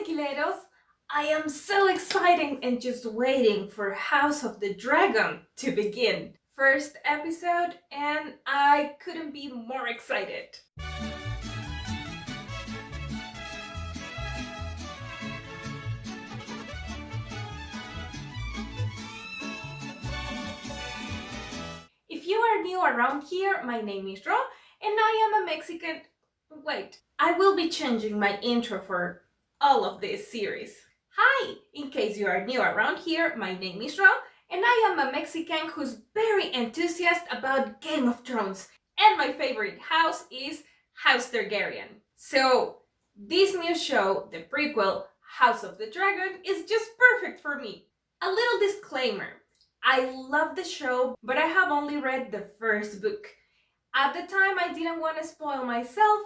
tequileros! I am so excited and just waiting for House of the Dragon to begin. First episode and I couldn't be more excited. If you are new around here, my name is Ro and I am a Mexican. Wait, I will be changing my intro for all of this series. Hi! In case you are new around here, my name is Ro and I am a Mexican who's very enthusiastic about Game of Thrones, and my favorite house is House Targaryen. So this new show, the prequel House of the Dragon, is just perfect for me. A little disclaimer, I love the show, but I have only read the first book. At the time I didn't want to spoil myself,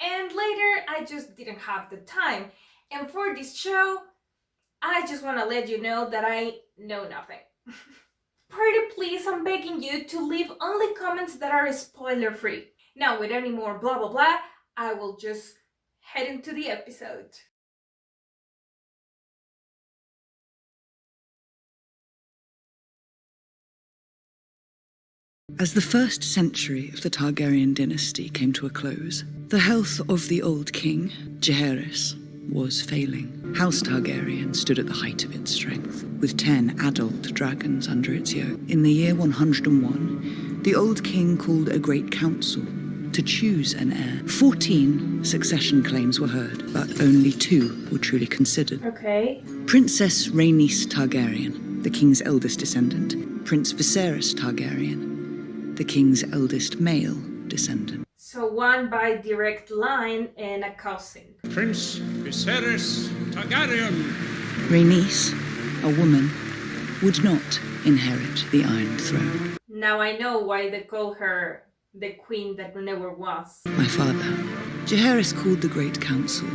and later I just didn't have the time. And for this show, I just want to let you know that I know nothing. Pretty please, I'm begging you to leave only comments that are spoiler free. Now, with any more blah blah blah, I will just head into the episode. As the first century of the Targaryen dynasty came to a close, the health of the old king, Jaehaerys, was failing. House Targaryen stood at the height of its strength, with 10 adult dragons under its yoke. In the year 101, the old king called a great council to choose an heir. 14 succession claims were heard, but only 2 were truly considered. Okay. Princess Rhaenys Targaryen, the king's eldest descendant. Prince Viserys Targaryen, the king's eldest male descendant. So one by direct line and a cousin. Prince Viserys Targaryen. Rhaenys, a woman, would not inherit the Iron Throne. Now I know why they call her the queen that never was. My father, Jaehaerys, called the Great Council,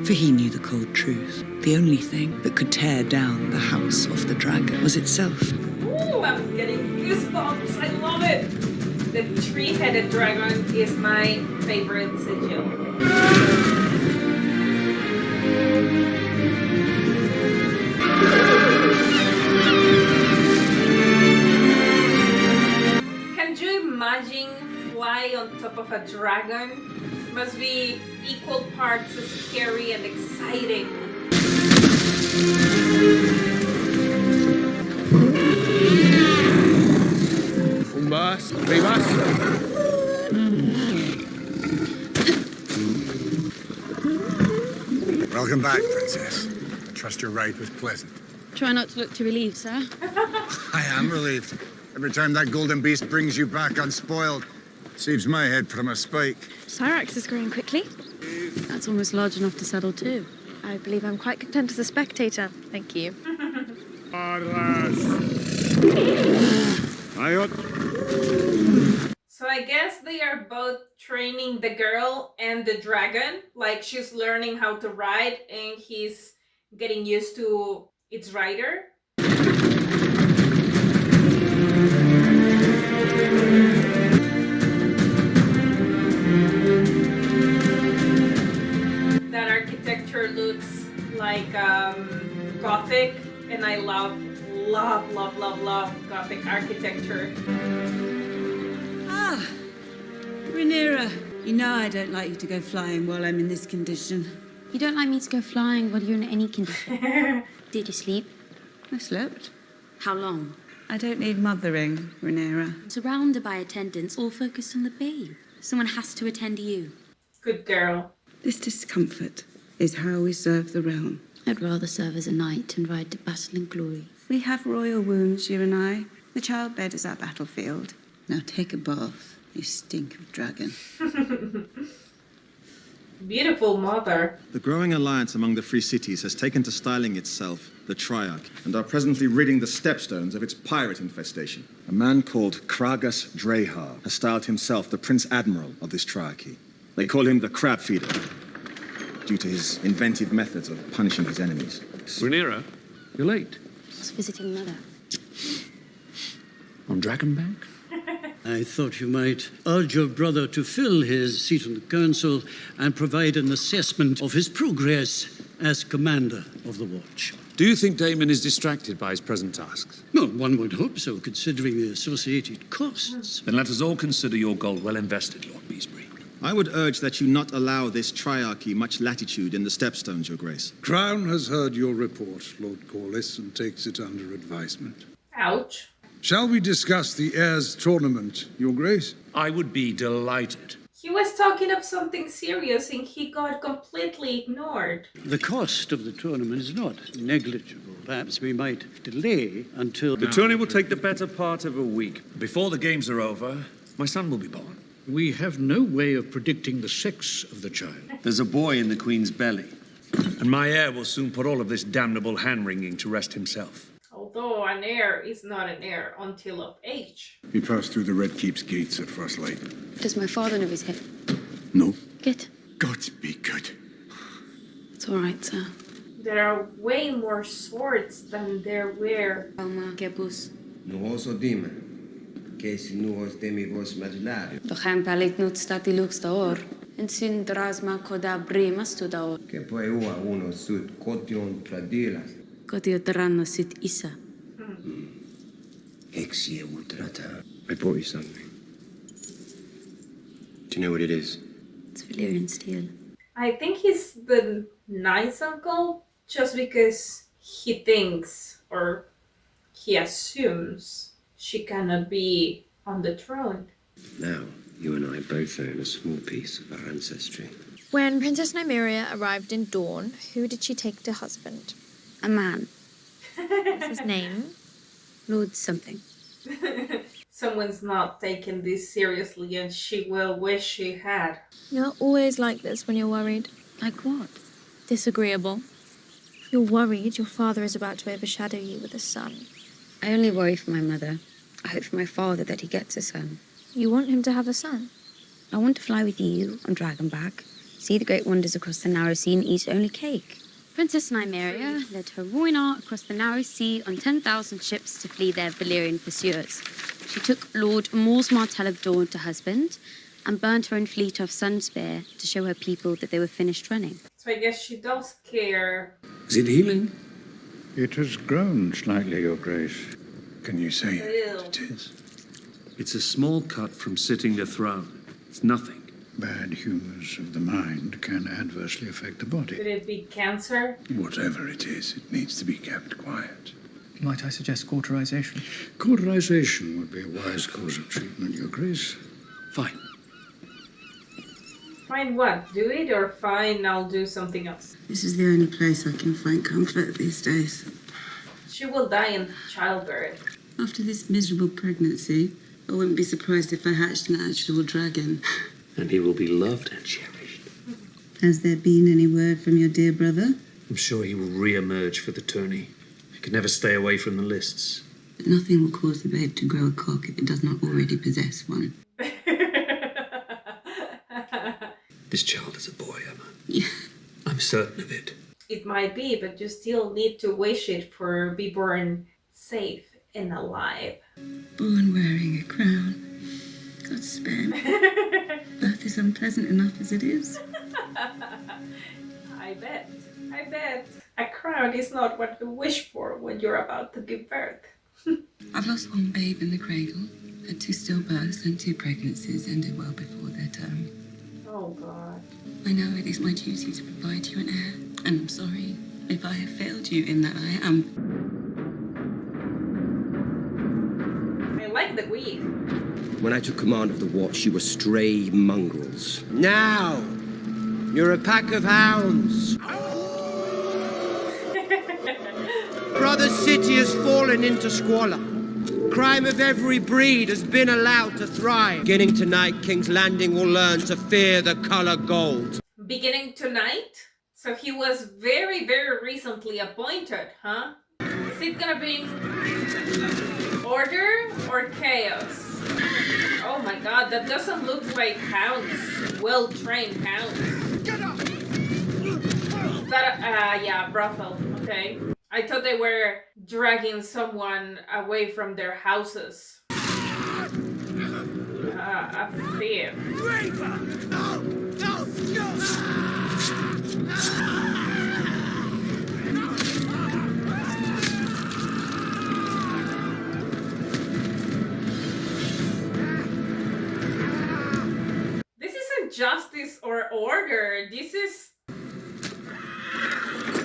for he knew the cold truth. The only thing that could tear down the House of the Dragon was itself. Ooh, I'm getting goosebumps. I love it. The three-headed dragon is my favorite sigil. Can you imagine fly on top of a dragon? Must be equal parts scary and exciting. Fumbas, Rivas. Welcome back, Princess. Trust your ride was pleasant. Try not to look too relieved, sir. I am relieved. Every time that golden beast brings you back unspoiled, saves my head from a spike. Syrax is growing quickly. That's almost large enough to settle too. I believe I'm quite content as a spectator. Thank you. So I guess they are both training the girl and the dragon. Like she's learning how to ride and he's getting used to its rider. That architecture looks like Gothic, and I love Gothic architecture. Ah, Rhaenyra, you know I don't like you to go flying while I'm in this condition. You don't like me to go flying while you're in any condition. Did you sleep? I slept. How long? I don't need mothering, Rhaenyra. Surrounded by attendants, all focused on the babe. Someone has to attend to you. Good girl. This discomfort is how we serve the realm. I'd rather serve as a knight and ride to battle and glory. We have royal wounds, you and I. The childbed is our battlefield. Now take a bath, you stink of dragon. Beautiful mother. The growing alliance among the free cities has taken to styling itself the Triarch, and are presently ridding the stepstones of its pirate infestation. A man called Kragas Drehar has styled himself the Prince Admiral of this Triarchy. They call him the Crab Feeder, due to his inventive methods of punishing his enemies. Rhaenyra, you're late. I was visiting Mother. On Dragonbank? I thought you might urge your brother to fill his seat on the council and provide an assessment of his progress as commander of the watch. Do you think Daemon is distracted by his present tasks? Well, one would hope so, considering the associated costs. Then let us all consider your gold well invested, Lord Beesbury. I would urge that you not allow this triarchy much latitude in the stepstones, Your Grace. Crown has heard your report, Lord Corlys, and takes it under advisement. Ouch. Shall we discuss the Heirs tournament, Your Grace? I would be delighted. He was talking of something serious and he got completely ignored. The cost of the tournament is not negligible. Perhaps we might delay until... The tourney will take the better part of a week. Before the games are over, my son will be born. We have no way of predicting the sex of the child. There's a boy in the Queen's belly. And my heir will soon put all of this damnable hand-wringing to rest himself. Although an heir is not an heir until of age. He passed through the Red Keep's gates at first light. Does my father know his head? No. Good. God be good. It's all right, sir. There are way more swords than there were. Alma, Gebus. Nuhos odime. Case nuhos demivos magulario. Do gaan pelik not stati lux daor. En sin drasma koda bremas to daor. Que poi ua uno sud cotion tradilas. Kodio dranna sit isa. Exie ultrata. I brought you something. Do you know what it is? It's Valyrian steel. I think he's the nice uncle just because he thinks or he assumes she cannot be on the throne. Now, you and I both own a small piece of our ancestry. When Princess Nymeria arrived in Dawn, who did she take to husband? A man. What's his name? Lord something. Someone's not taking this seriously and she will wish she had. You're always like this when you're worried. Like what? Disagreeable. You're worried your father is about to overshadow you with a son. I only worry for my mother. I hope for my father that he gets a son. You want him to have a son? I want to fly with you on Dragonback, see the great wonders across the narrow sea and eat only cake. Princess Nymeria led her Rhaenyra across the narrow sea on 10,000 ships to flee their Valyrian pursuers. She took Lord Mors Martell of Dawn to husband and burned her own fleet off Sunspear to show her people that they were finished running. So I guess she does care. Is it healing? It has grown slightly, Your Grace. Can you say Ew. what it is? It's a small cut from sitting the throne. It's nothing. Bad humours of the mind can adversely affect the body. Could it be cancer? Whatever it is, it needs to be kept quiet. Might I suggest cauterization? Cauterization would be a wise course of treatment, Your Grace. Fine. Fine what? Do it or fine I'll do something else? This is the only place I can find comfort these days. She will die in childbirth. After this miserable pregnancy, I wouldn't be surprised if I hatched an actual dragon. And he will be loved and cherished. Has there been any word from your dear brother? I'm sure he will re-emerge for the tourney. He can never stay away from the lists. But nothing will cause the babe to grow a cock if it does not already possess one. This child is a boy, Emma. Yeah. I'm certain of it. It might be, but you still need to wish it for be born safe and alive. Born wearing a crown. God spare me. Birth is unpleasant enough as it is. I bet. A crown is not what you wish for when you're about to give birth. I've lost one babe in the cradle, had 2 stillbirths and 2 pregnancies ended well before their term. Oh God. I know it is my duty to provide you an heir, and I'm sorry if I have failed you in that I am. I like the weave. When I took command of the watch, you were stray mongrels. Now, you're a pack of hounds. Brother City has fallen into squalor. Crime of every breed has been allowed to thrive. Beginning tonight, King's Landing will learn to fear the color gold. Beginning tonight? So he was very, very recently appointed, huh? Is it gonna be order or chaos? Oh my God, that doesn't look like hounds. Well-trained hounds. Is that yeah, brothel. Okay. I thought they were dragging someone away from their houses. A thief. justice or order. This is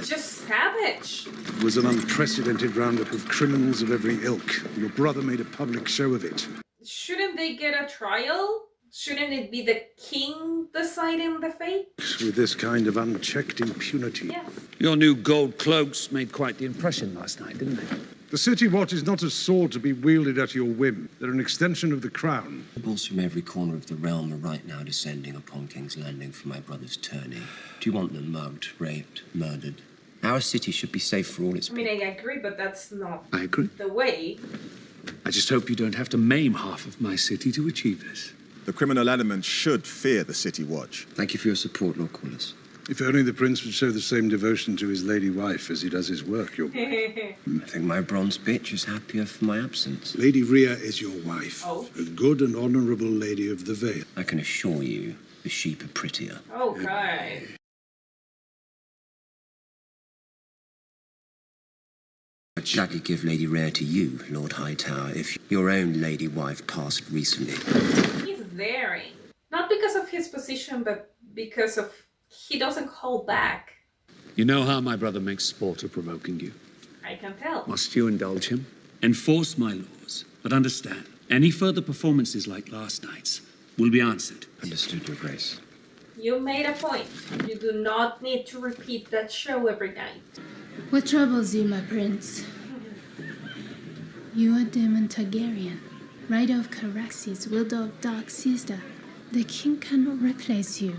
just savage. It was an unprecedented roundup of criminals of every ilk. Your brother made a public show of it. Shouldn't they get a trial? Shouldn't it be the king deciding the fate? With this kind of unchecked impunity. Yeah. Your new gold cloaks made quite the impression last night, didn't they? The City Watch is not a sword to be wielded at your whim. They're an extension of the crown. Bulls from every corner of the realm are right now descending upon King's Landing for my brother's tourney. Do you want them mugged, raped, murdered? Our city should be safe for all its I mean, I agree, but that's not I agree. the way. I just hope you don't have to maim half of my city to achieve this. The criminal element should fear the City Watch. Thank you for your support, Lord Corlys. If only the prince would show the same devotion to his lady wife as he does his work, your I think my bronze bitch is happier for my absence. Lady Rhea is your wife. Oh. A good and honourable lady of the Vale. I can assure you, the sheep are prettier. Okay. I'd gladly give Lady Rhea to you, Lord Hightower, if your own lady wife passed recently. He's daring. Not because of his position, but because of he doesn't hold back. You know how my brother makes sport of provoking you. I can tell. Must you indulge him? Enforce my laws. But understand, any further performances like last night's will be answered. Understood, Your Grace. You made a point. You do not need to repeat that show every night. What troubles you, my prince? You are Daemon Targaryen, rider of Caraxes, wielder of dark sister. The king cannot replace you.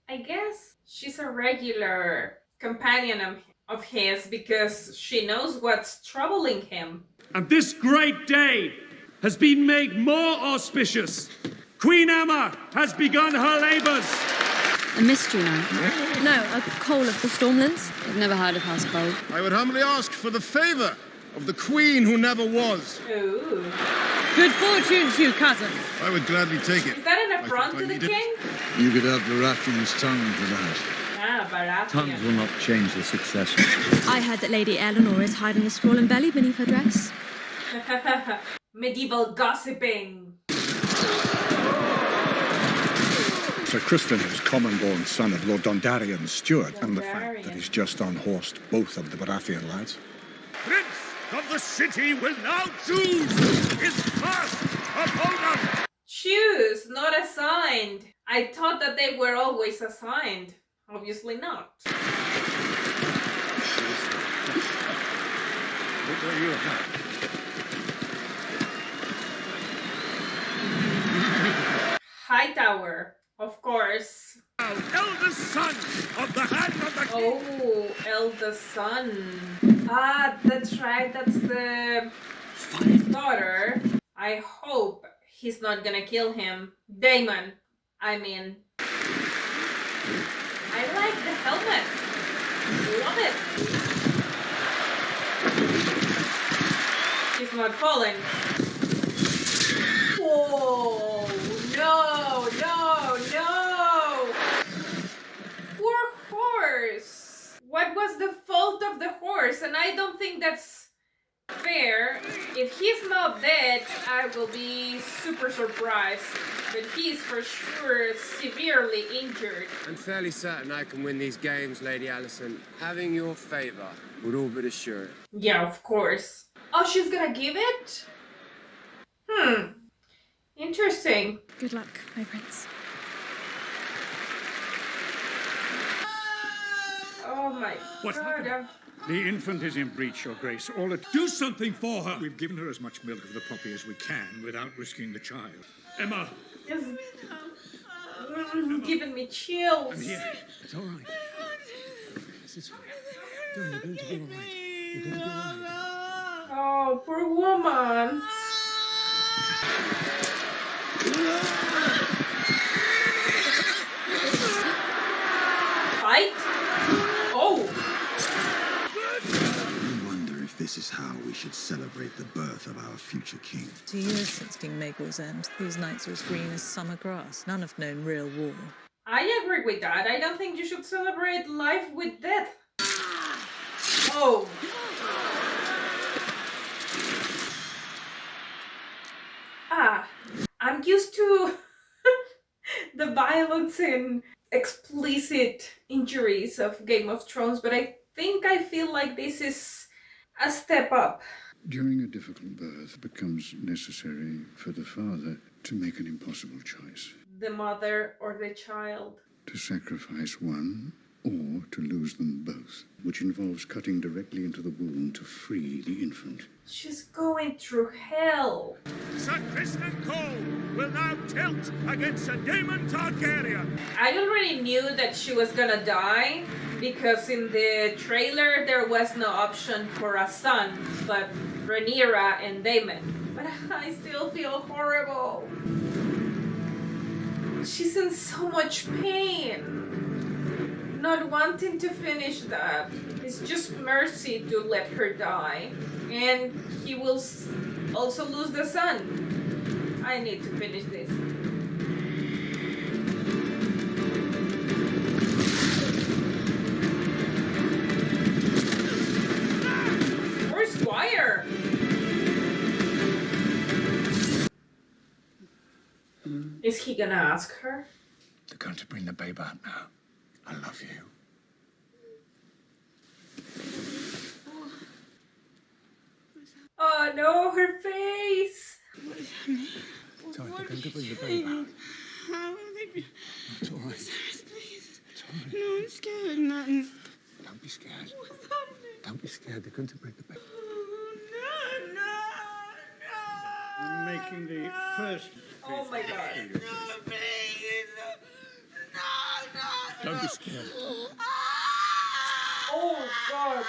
I guess she's a regular companion of his because she knows what's troubling him. And this great day has been made more auspicious. Queen Emma has begun her labors. A mystery night? No, a Cole of the Stormlands. I've never heard of House Cold. I would humbly ask for the favour of the queen who never was. Ooh. Good fortune to you, cousin. I would gladly take it. Is that an affront to the need it. king? You could have Baratheon's tongue for that. Ah, Baratheon. Tongues will not change the succession. I heard that Lady Eleanor is hiding a swollen belly beneath her dress. Medieval gossiping. Sir Criston is common-born son of Lord Dondarrion Stewart, and the fact Dondarrion. that he's just unhorsed both of the Baratheon lads. Prince of the city will now choose his first opponent. Choose, not assigned. I thought that they were always assigned. Obviously not. Hightower, of course. Now, eldest son of the hand of the king. Oh, eldest son. Ah, that's right. That's the daughter. I hope he's not gonna kill him. Daemon, I mean. I like the helmet. Love it. She's not falling. Whoa! No! No! No! Poor horse. What was the fault of the horse? And I don't think that's fair. If he's not dead, I will be super surprised. But he's for sure severely injured. I'm fairly certain I can win these games, Lady Alicent. Having your favor would all but assure it. Yeah, of course. Oh, she's gonna give it? Interesting. Good luck, my prince. Oh my What's god. happening? The infant is in breach, Your Grace. All it... Do something for her. We've given her as much milk of the puppy as we can without risking the child. Emma, It's giving me chills. I'm here. It's all right. This is fine. You're going to be all right. You're going to be all right. Oh, poor woman. Fight? Oh. I wonder if this is how we should celebrate the birth of our future king. 2 years since King Maegor's end. These nights are as green as summer grass. None have known real war. I agree with that. I don't think you should celebrate life with death. Oh. I'm used to the violence violence and explicit injuries of Game of Thrones, but I feel like this is a step up. During a difficult birth, it becomes necessary for the father to make an impossible choice. The mother or the child. To sacrifice one or to lose them both, which involves cutting directly into the womb to free the infant. She's going through hell. Sir Kristen Cole will now tilt against Sir Daemon Targaryen. I already knew that she was gonna die, because in the trailer there was no option for a son, but Rhaenyra and Daemon. But I still feel horrible. She's in so much pain. Not wanting to finish that. It's just mercy to let her die. And he will also lose the son. I need to finish this. Where's Squire? Is he gonna ask her? They're going to bring the babe out now. I love you. Oh no, her face! Sorry, they're going to bring the babe out. It's all right. Please. It's all right. No, I'm scared. Nothing. Don't be scared. Don't be scared. They're going to bring the babe. I'm making the first. Oh my god. Don't be scared. Oh god.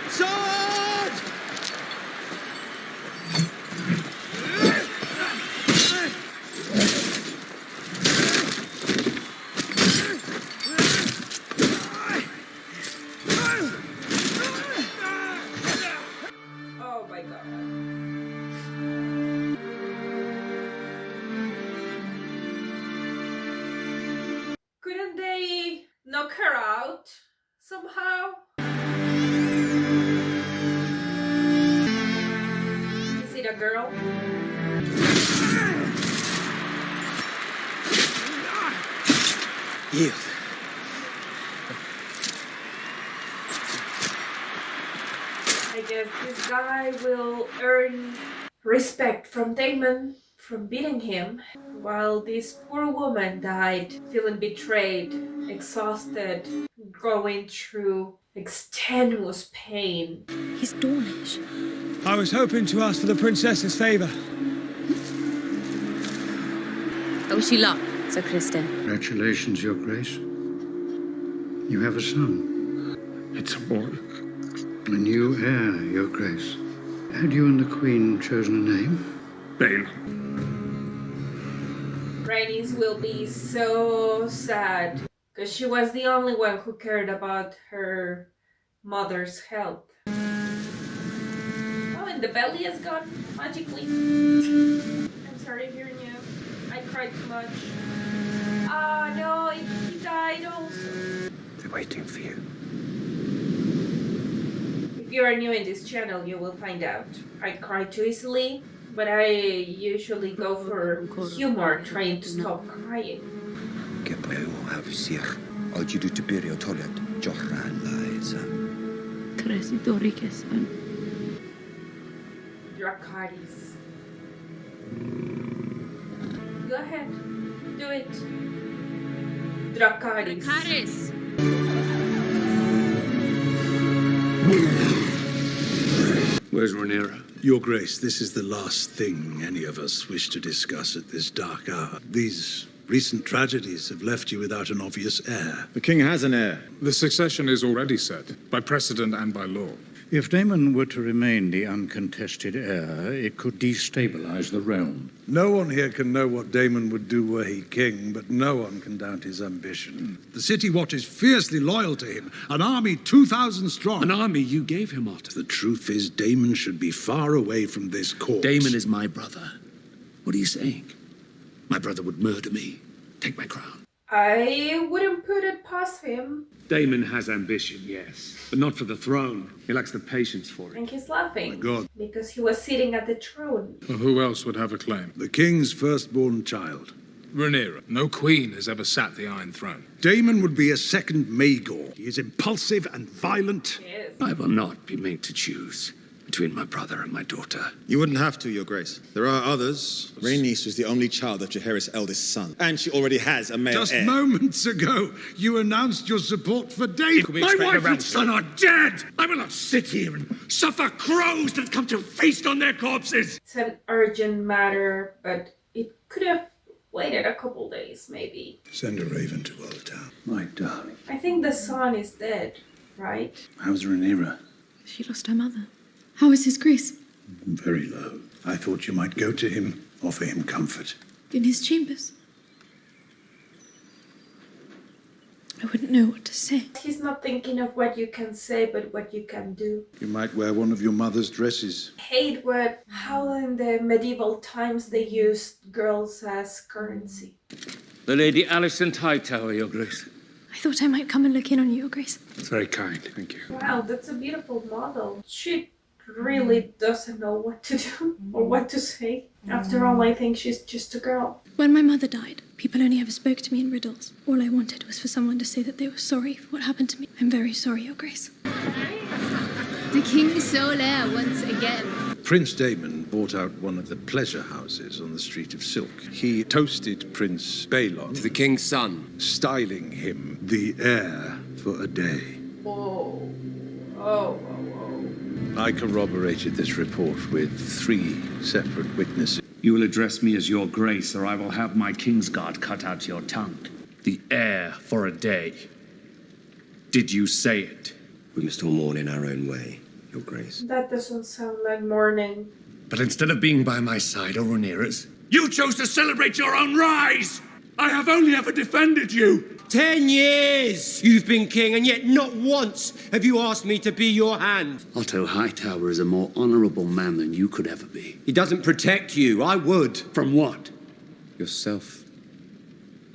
Sword! Oh my god. Couldn't they knock her out somehow? Is it a girl? Yield. I guess this guy will earn respect from Daemon from beating him, while this poor woman died feeling betrayed, exhausted, going through extenuous pain. He's Dornish. I was hoping to ask for the princess's favor. I wish you luck, Sir Kristen. Congratulations, Your Grace. You have a son. It's a boy. A new heir, Your Grace. Had you and the Queen chosen a name? Bale. Rhaenys will be so sad, because she was the only one who cared about her mother's health. Oh, and the belly is gone magically. I'm sorry hearing you. I cried too much. Ah, no, he died also. They're waiting for you. If you are new in this channel, you will find out. I cry too easily, but I usually go for humor, trying to stop crying. Dracarys. Go ahead. Do it. Dracarys. Paris! Where's Rhaenyra? Your Grace, this is the last thing any of us wish to discuss at this dark hour. These recent tragedies have left you without an obvious heir. The king has an heir. The succession is already set, by precedent and by law. If Daemon were to remain the uncontested heir, it could destabilize the realm. No one here can know what Daemon would do were he king, but no one can doubt his ambition. The City Watch is fiercely loyal to him, an army 2,000 strong. An army you gave him, Otter. The truth is, Daemon should be far away from this court. Daemon is my brother. What are you saying? My brother would murder me, take my crown. I wouldn't put it past him. Daemon has ambition, yes, but not for the throne. He lacks the patience for it. And he's laughing. My God. Because he was sitting at the throne. Well, who else would have a claim? The king's firstborn child. Rhaenyra. No queen has ever sat the Iron Throne. Daemon would be a second Maegor. He is impulsive and violent. Yes. I will not be made to choose between my brother and my daughter. You wouldn't have to, Your Grace. There are others. Rhaenys was the only child of Jaehaerys' eldest son, and she already has a male Just heir. moments ago, you announced your support for Daemon. My wife and son are dead! I will not sit here and suffer crows that come to feast on their corpses! It's an urgent matter, but it could have waited a couple days, maybe. Send a raven to Old Town. My darling. I think the son is dead, right? How's Rhaenyra? She lost her mother. How is his grace? Very low. I thought you might go to him, offer him comfort. In his chambers. I wouldn't know what to say. He's not thinking of what you can say, but what you can do. You might wear one of your mother's dresses. Hate how in the medieval times they used girls as currency. The Lady Alicent Hightower, Your Grace. I thought I might come and look in on you, Your Grace. That's very kind, thank you. Wow, that's a beautiful model. She really doesn't know what to do or what to say. After all, I think she's just a girl. When my mother died, people only ever spoke to me in riddles. All I wanted was for someone to say that they were sorry for what happened to me. I'm very sorry, Your Grace. The King Solaire once again. Prince Daemon bought out one of the pleasure houses on the Street of Silk. He toasted Prince Balon, The king's son. styling him the heir for a day. Whoa. Oh. I corroborated this report with 3 separate witnesses. You will address me as Your Grace, or I will have my Kingsguard cut out your tongue. The heir for a day. Did you say it? We must all mourn in our own way, Your Grace. That doesn't sound like mourning. But instead of being by my side or Rhaenyra's, you chose to celebrate your own rise! I have only ever defended you! 10 years you've been king, and yet not once have you asked me to be your hand. Otto Hightower is a more honorable man than you could ever be. He doesn't protect you. I would. From what? Yourself.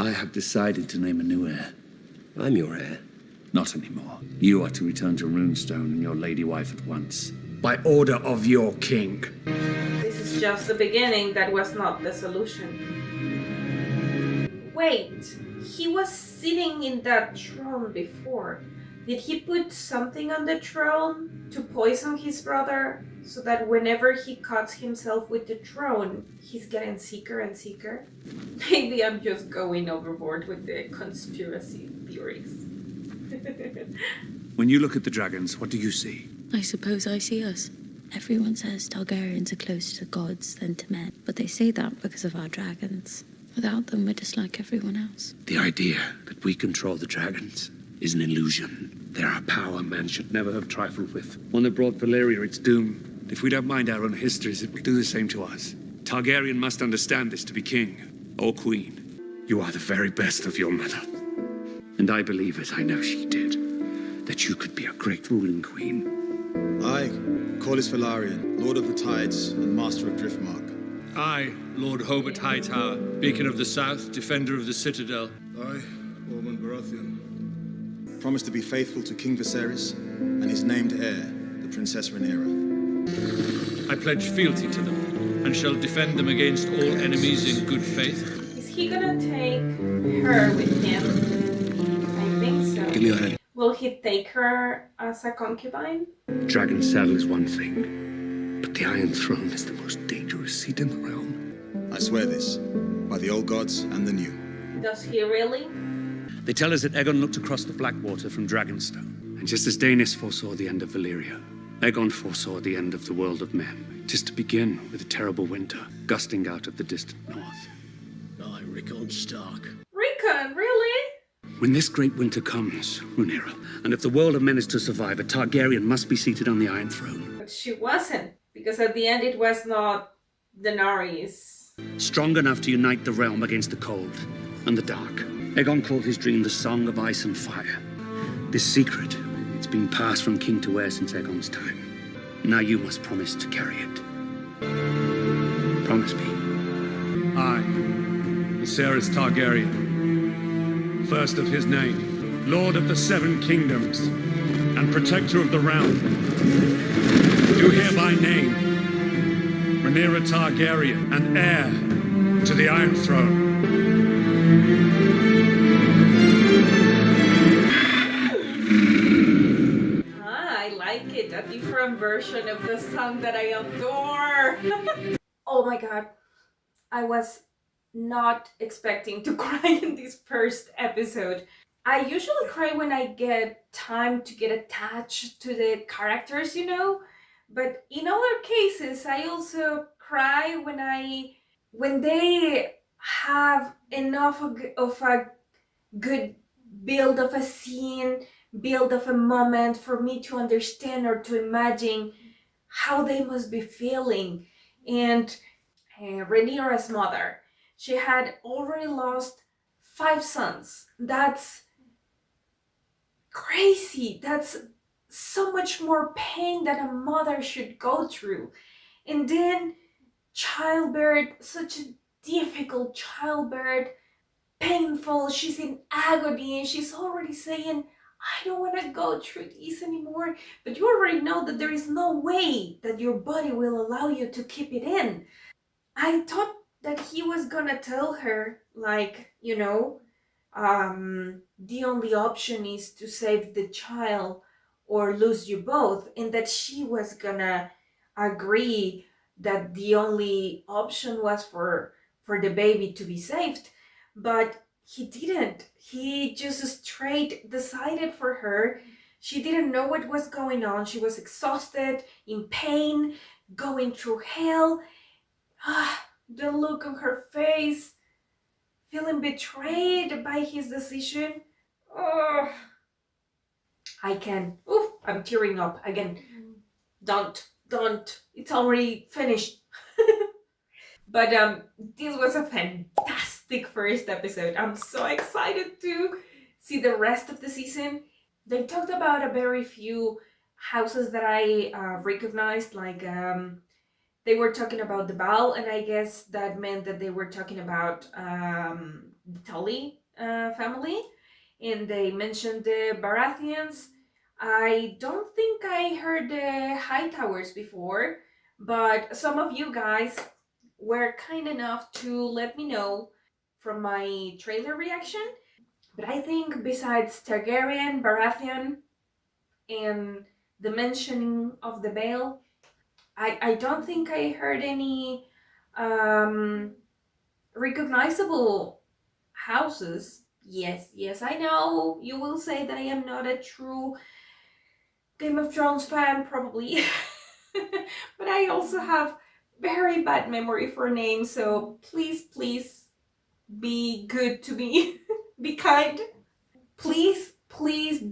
I have decided to name a new heir. I'm your heir. Not anymore. You are to return to Runestone and your lady wife at once. By order of your king. This is just the beginning. That was not the solution. Wait, he was sitting in that throne before. Did he put something on the throne to poison his brother so that whenever he cuts himself with the throne, he's getting sicker and sicker? Maybe I'm just going overboard with the conspiracy theories. When you look at the dragons, what do you see? I suppose I see us. Everyone says Targaryens are closer to gods than to men, but they say that because of our dragons. Without them, we're just like everyone else. The idea that we control the dragons is an illusion. They're a power man should never have trifled with. One that brought Valyria its doom. If we don't mind our own histories, it will do the same to us. Targaryen must understand this to be king or queen. You are the very best of your mother. And I believe, as I know she did, that you could be a great ruling queen. I, Corlys Velaryon, Lord of the Tides and Master of Driftmark. I, Lord Hobart Hightower, Beacon of the South, Defender of the Citadel. I, Ormond Baratheon. Promise to be faithful to King Viserys and his named heir, the Princess Rhaenyra. I pledge fealty to them, and shall defend them against all enemies in good faith. Is he gonna take her with him? I think so. Give me your hand. Will he take her as a concubine? Dragon's saddle is one thing, but the Iron Throne is the most dangerous seat in the realm. I swear this, by the old gods and the new. Does he really? They tell us that Aegon looked across the Blackwater from Dragonstone. And just as Daenerys foresaw the end of Valyria, Aegon foresaw the end of the world of men. Just to begin with a terrible winter, gusting out of the distant north. I, Rickon Stark. Rickon, really? When this great winter comes, Rhaenyra, and if the world of men is to survive, a Targaryen must be seated on the Iron Throne. But she wasn't, because at the end it was not Daenerys. Strong enough to unite the realm against the cold and the dark. Aegon called his dream the Song of Ice and Fire. This secret, it's been passed from king to heir since Aegon's time. Now you must promise to carry it. Promise me. I, Viserys Targaryen, first of his name, Lord of the Seven Kingdoms, and Protector of the Realm, do hereby name Rhaenyra Targaryen and heir to the Iron Throne. I like it, a different version of the song that I adore. Oh my god, I was not expecting to cry in this first episode. I usually cry when I get time to get attached to the characters, you know, but in other cases I also cry when they have enough of a good build of a scene, build of a moment for me to understand or to imagine how they must be feeling. And Rhaenyra's mother, she had already lost 5 sons. That's crazy. That's so much more pain that a mother should go through. And then childbirth, such a difficult childbirth, painful. She's in agony and she's already saying, I don't want to go through this anymore. But you already know that there is no way that your body will allow you to keep it in. I thought that he was gonna tell her, like, you know, the only option is to save the child or lose you both, and that she was gonna agree that the only option was for the baby to be saved. But he didn't. He just straight decided for her. She didn't know what was going on. She was exhausted, in pain, going through hell. The look on her face, feeling betrayed by his decision. Oh, I can. Oof, I'm tearing up again. Don't. It's already finished. But this was a fantastic first episode. I'm so excited to see the rest of the season. They talked about a very few houses that I recognized, like they were talking about the Baal, and I guess that meant that they were talking about the Tully family, and they mentioned the Baratheons. I don't think I heard the Hightowers before, but some of you guys were kind enough to let me know from my trailer reaction. But I think besides Targaryen, Baratheon, and the mentioning of the Baal, I don't think I heard any recognizable houses. Yes, I know you will say that I am not a true Game of Thrones fan, probably. But I also have very bad memory for names, so please be good to me. Be kind. Please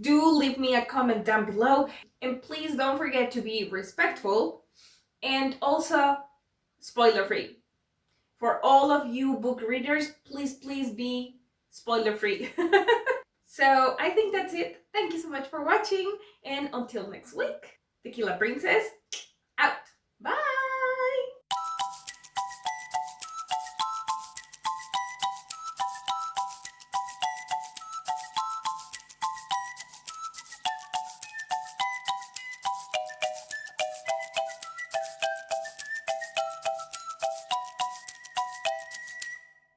do leave me a comment down below, and please don't forget to be respectful and also spoiler free. For all of you book readers, please be spoiler free. So I think that's it. Thank you so much for watching, and until next week, Tequila Princess out. Bye.